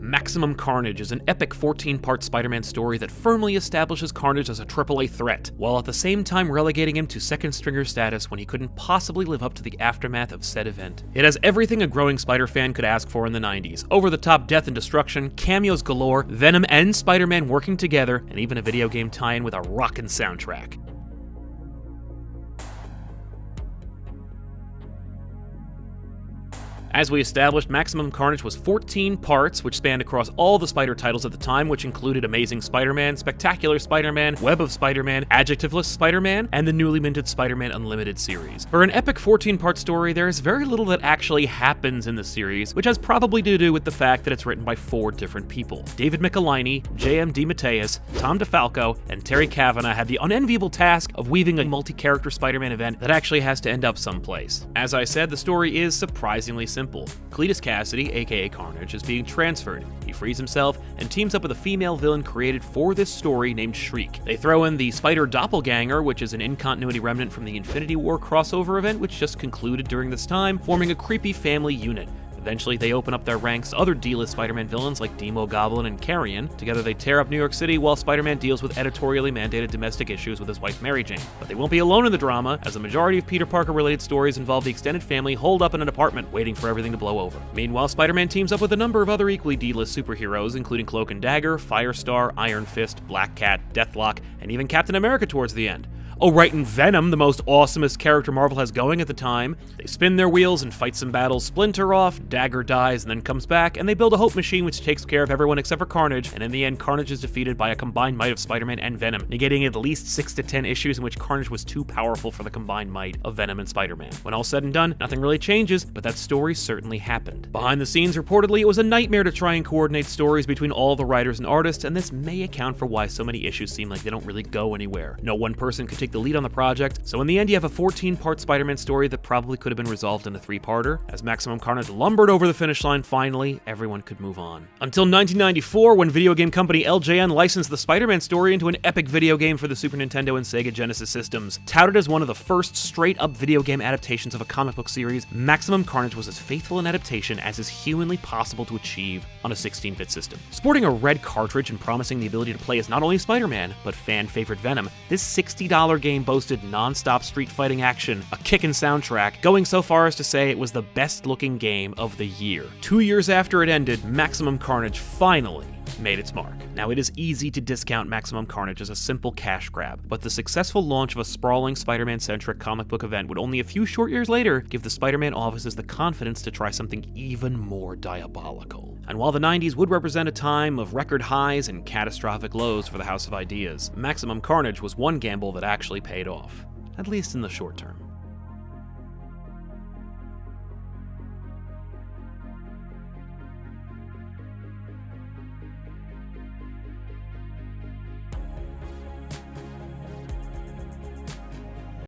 Maximum Carnage is an epic 14-part Spider-Man story that firmly establishes Carnage as a AAA threat, while at the same time relegating him to second-stringer status when he couldn't possibly live up to the aftermath of said event. It has everything a growing Spider fan could ask for in the 90s. Over-the-top death and destruction, cameos galore, Venom and Spider-Man working together, and even a video game tie-in with a rockin' soundtrack. As we established, Maximum Carnage was 14 parts, which spanned across all the Spider titles at the time, which included Amazing Spider-Man, Spectacular Spider-Man, Web of Spider-Man, Adjectiveless Spider-Man, and the newly minted Spider-Man Unlimited series. For an epic 14-part story, there is very little that actually happens in the series, which has probably to do with the fact that it's written by 4 different people. David Michelinie, J.M. DeMatteis, Tom DeFalco, and Terry Kavanagh had the unenviable task of weaving a multi-character Spider-Man event that actually has to end up someplace. As I said, the story is surprisingly simple. Cletus Cassidy, aka Carnage, is being transferred. He frees himself and teams up with a female villain created for this story named Shriek. They throw in the Spider Doppelganger, which is an in-continuity remnant from the Infinity War crossover event which just concluded during this time, forming a creepy family unit. Eventually, they open up their ranks to other D-list Spider-Man villains like Demo Goblin and Carrion. Together, they tear up New York City while Spider-Man deals with editorially mandated domestic issues with his wife Mary Jane. But they won't be alone in the drama, as the majority of Peter Parker-related stories involve the extended family holed up in an apartment, waiting for everything to blow over. Meanwhile, Spider-Man teams up with a number of other equally D-list superheroes, including Cloak and Dagger, Firestar, Iron Fist, Black Cat, Deathlock, and even Captain America towards the end. Oh right, and Venom, the most awesomest character Marvel has going at the time. They spin their wheels and fight some battles, splinter off, Dagger dies and then comes back, and they build a hope machine which takes care of everyone except for Carnage, and in the end, Carnage is defeated by a combined might of Spider-Man and Venom, negating at least 6 to 10 issues in which Carnage was too powerful for the combined might of Venom and Spider-Man. When all said and done, nothing really changes, but that story certainly happened. Behind the scenes, reportedly, it was a nightmare to try and coordinate stories between all the writers and artists, and this may account for why so many issues seem like they don't really go anywhere. No one person could take the lead on the project, so in the end you have a 14-part Spider-Man story that probably could have been resolved in a 3-parter. As Maximum Carnage lumbered over the finish line finally, everyone could move on. Until 1994, when video game company LJN licensed the Spider-Man story into an epic video game for the Super Nintendo and Sega Genesis systems. Touted as one of the first straight-up video game adaptations of a comic book series, Maximum Carnage was as faithful an adaptation as is humanly possible to achieve on a 16-bit system. Sporting a red cartridge and promising the ability to play as not only Spider-Man, but fan-favorite Venom, this $60 game boasted non-stop street fighting action, a kickin' soundtrack, going so far as to say it was the best-looking game of the year. 2 years after it ended, Maximum Carnage finally made its mark. Now, it is easy to discount Maximum Carnage as a simple cash grab, but the successful launch of a sprawling Spider-Man-centric comic book event would only a few short years later give the Spider-Man offices the confidence to try something even more diabolical. And while the 90s would represent a time of record highs and catastrophic lows for the House of Ideas, Maximum Carnage was one gamble that actually paid off, at least in the short term.